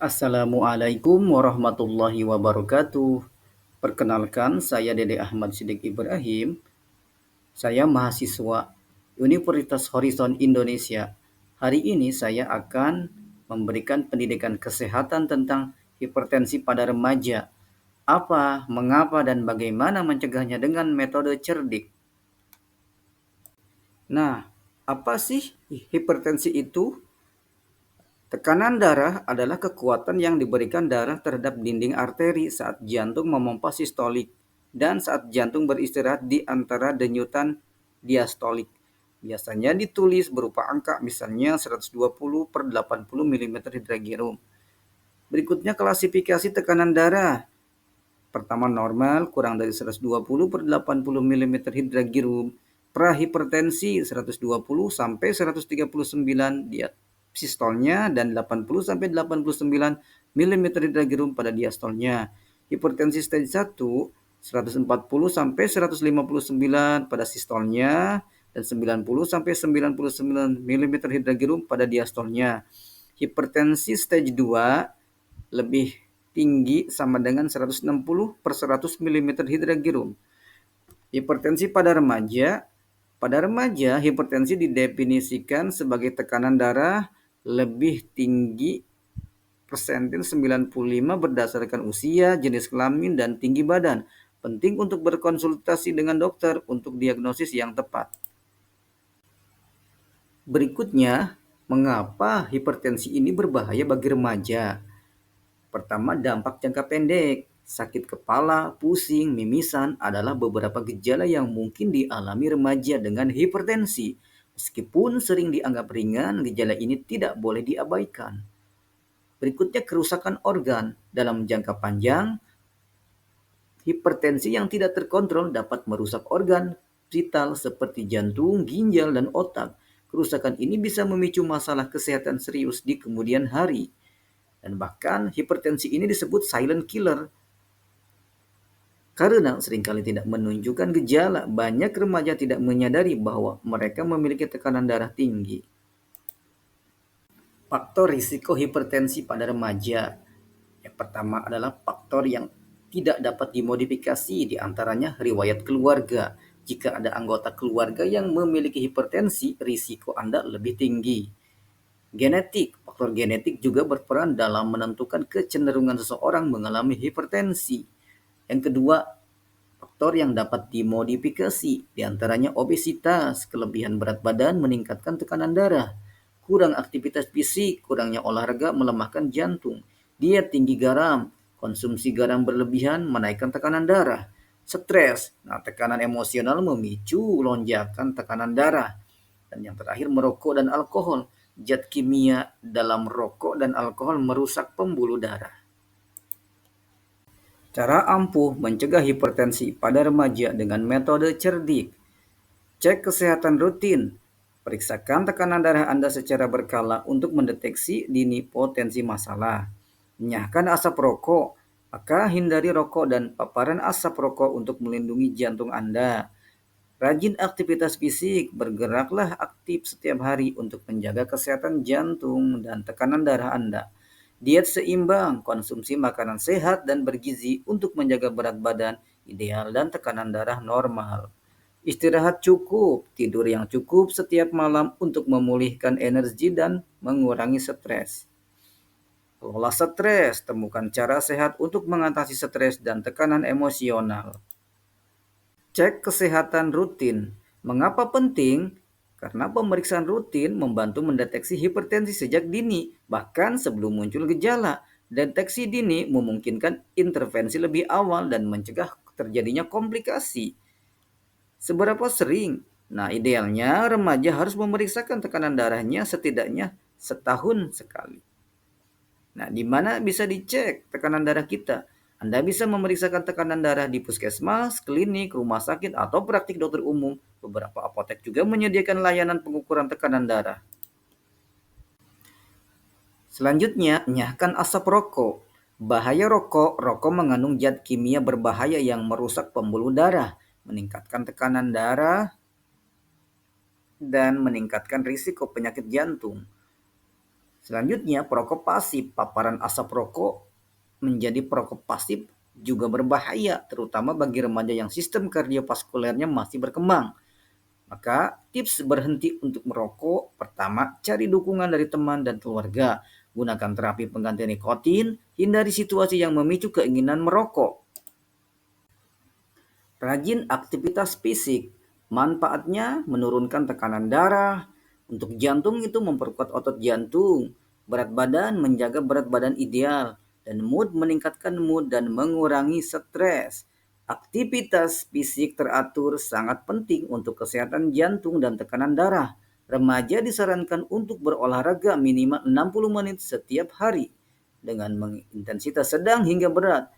Assalamualaikum warahmatullahi wabarakatuh. Perkenalkan, saya Dede Ahmad Siddiq Ibrahim. Saya mahasiswa Universitas Horizon Indonesia. Hari ini saya akan memberikan pendidikan kesehatan tentang hipertensi pada remaja. Apa, mengapa, dan bagaimana mencegahnya dengan metode cerdik. Nah, apa sih hipertensi itu? Tekanan darah adalah kekuatan yang diberikan darah terhadap dinding arteri saat jantung memompa sistolik dan saat jantung beristirahat di antara denyutan diastolik. Biasanya ditulis berupa angka, misalnya 120 per 80 mm Hg. Berikutnya klasifikasi tekanan darah. Pertama normal, kurang dari 120 per 80 mm Hg. Prahipertensi 120 sampai 139 dia sistolnya dan 80 sampai 89 mm Hg pada diastolnya. Hipertensi stage 1 140 sampai 159 pada sistolnya dan 90 sampai 99 mm Hg pada diastolnya. Hipertensi stage 2 lebih tinggi sama dengan 160 per 100 mm Hg. Hipertensi pada remaja. Pada remaja, hipertensi didefinisikan sebagai tekanan darah lebih tinggi persentil 95 berdasarkan usia, jenis kelamin, dan tinggi badan. Penting untuk berkonsultasi dengan dokter untuk diagnosis yang tepat. Berikutnya, mengapa hipertensi ini berbahaya bagi remaja? Pertama, dampak jangka pendek. Sakit kepala, pusing, mimisan adalah beberapa gejala yang mungkin dialami remaja dengan hipertensi. Meskipun sering dianggap ringan, gejala ini tidak boleh diabaikan. Berikutnya, kerusakan organ. Dalam jangka panjang, hipertensi yang tidak terkontrol dapat merusak organ vital seperti jantung, ginjal, dan otak. Kerusakan ini bisa memicu masalah kesehatan serius di kemudian hari. Dan bahkan hipertensi ini disebut silent killer karena seringkali tidak menunjukkan gejala. Banyak remaja tidak menyadari bahwa mereka memiliki tekanan darah tinggi. Faktor risiko hipertensi pada remaja. Yang pertama adalah faktor yang tidak dapat dimodifikasi, diantaranya riwayat keluarga. Jika ada anggota keluarga yang memiliki hipertensi, risiko Anda lebih tinggi. Genetik. Faktor genetik juga berperan dalam menentukan kecenderungan seseorang mengalami hipertensi. Yang kedua, faktor yang dapat dimodifikasi, diantaranya obesitas, kelebihan berat badan meningkatkan tekanan darah, kurang aktivitas fisik, kurangnya olahraga melemahkan jantung, diet tinggi garam, konsumsi garam berlebihan menaikkan tekanan darah, stres. Nah, tekanan emosional memicu lonjakan tekanan darah. Dan yang terakhir, merokok dan alkohol. Zat kimia dalam rokok dan alkohol merusak pembuluh darah. Cara ampuh mencegah hipertensi pada remaja dengan metode cerdik. Cek kesehatan rutin. Periksakan tekanan darah Anda secara berkala untuk mendeteksi dini potensi masalah. Enyahkan asap rokok. Maka hindari rokok dan paparan asap rokok untuk melindungi jantung Anda. Rajin aktivitas fisik, bergeraklah aktif setiap hari untuk menjaga kesehatan jantung dan tekanan darah Anda. Diet seimbang, konsumsi makanan sehat dan bergizi untuk menjaga berat badan ideal dan tekanan darah normal. Istirahat cukup, tidur yang cukup setiap malam untuk memulihkan energi dan mengurangi stres. Kelola stres, temukan cara sehat untuk mengatasi stres dan tekanan emosional. Cek kesehatan rutin. Mengapa penting? Karena pemeriksaan rutin membantu mendeteksi hipertensi sejak dini, bahkan sebelum muncul gejala. Deteksi dini memungkinkan intervensi lebih awal dan mencegah terjadinya komplikasi. Seberapa sering? Nah, idealnya remaja harus memeriksakan tekanan darahnya setidaknya setahun sekali. Nah, di mana bisa dicek tekanan darah kita? Anda bisa memeriksakan tekanan darah di puskesmas, klinik, rumah sakit, atau praktik dokter umum. Beberapa apotek juga menyediakan layanan pengukuran tekanan darah. Selanjutnya, enyahkan asap rokok. Bahaya rokok, rokok mengandung zat kimia berbahaya yang merusak pembuluh darah, meningkatkan tekanan darah, dan meningkatkan risiko penyakit jantung. Selanjutnya, perokok pasif. Paparan asap rokok menjadi perokok pasif juga berbahaya, terutama bagi remaja yang sistem kardiovaskulernya masih berkembang. Maka tips berhenti untuk merokok: pertama, cari dukungan dari teman dan keluarga. Gunakan terapi pengganti nikotin, hindari situasi yang memicu keinginan merokok. Rajin aktivitas fisik. Manfaatnya menurunkan tekanan darah. Untuk jantung itu memperkuat otot jantung. Berat badan menjaga berat badan ideal. Dan mood meningkatkan mood dan mengurangi stres. Aktivitas fisik teratur sangat penting untuk kesehatan jantung dan tekanan darah. Remaja disarankan untuk berolahraga minimal 60 menit setiap hari dengan intensitas sedang hingga berat.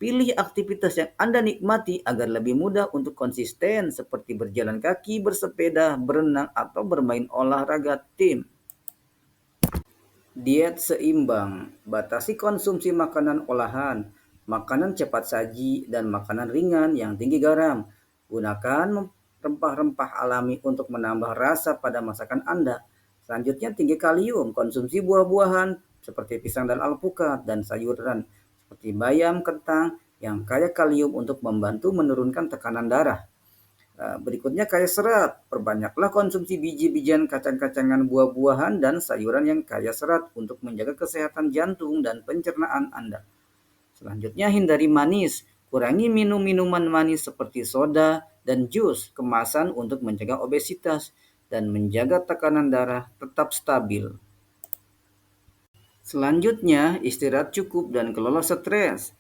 Pilih aktivitas yang Anda nikmati agar lebih mudah untuk konsisten, seperti berjalan kaki, bersepeda, berenang, atau bermain olahraga tim. Diet seimbang. Batasi konsumsi makanan olahan, makanan cepat saji, dan makanan ringan yang tinggi garam. Gunakan rempah-rempah alami untuk menambah rasa pada masakan Anda. Selanjutnya, tinggi kalium. Konsumsi buah-buahan seperti pisang dan alpukat, dan sayuran seperti bayam, kentang yang kaya kalium untuk membantu menurunkan tekanan darah. Berikutnya, kaya serat. Perbanyaklah konsumsi biji-bijian, kacang-kacangan, buah-buahan, dan sayuran yang kaya serat untuk menjaga kesehatan jantung dan pencernaan Anda. Selanjutnya, hindari manis. Kurangi minum minuman manis seperti soda dan jus kemasan untuk mencegah obesitas dan menjaga tekanan darah tetap stabil. Selanjutnya, istirahat cukup dan kelola stres.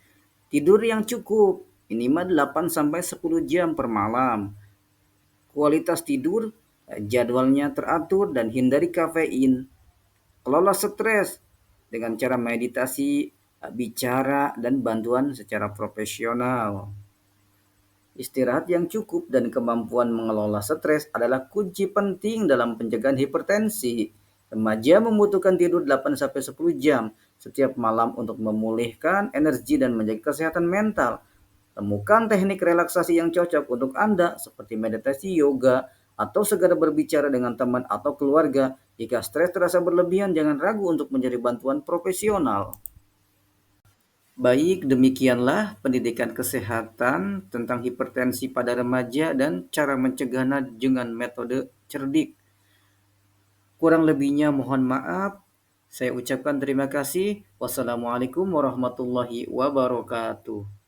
Tidur yang cukup, minimal 8 sampai 10 jam per malam. Kualitas tidur, jadwalnya teratur dan hindari kafein. Kelola stres dengan cara meditasi, bicara, dan bantuan secara profesional. Istirahat yang cukup dan kemampuan mengelola stres adalah kunci penting dalam pencegahan hipertensi. Remaja membutuhkan tidur 8-10 jam setiap malam untuk memulihkan energi dan menjaga kesehatan mental. Temukan teknik relaksasi yang cocok untuk Anda seperti meditasi, yoga, atau segera berbicara dengan teman atau keluarga. Jika stres terasa berlebihan, jangan ragu untuk mencari bantuan profesional. Baik, demikianlah pendidikan kesehatan tentang hipertensi pada remaja dan cara mencegahnya dengan metode cerdik. Kurang lebihnya mohon maaf. Saya ucapkan terima kasih. Wassalamualaikum warahmatullahi wabarakatuh.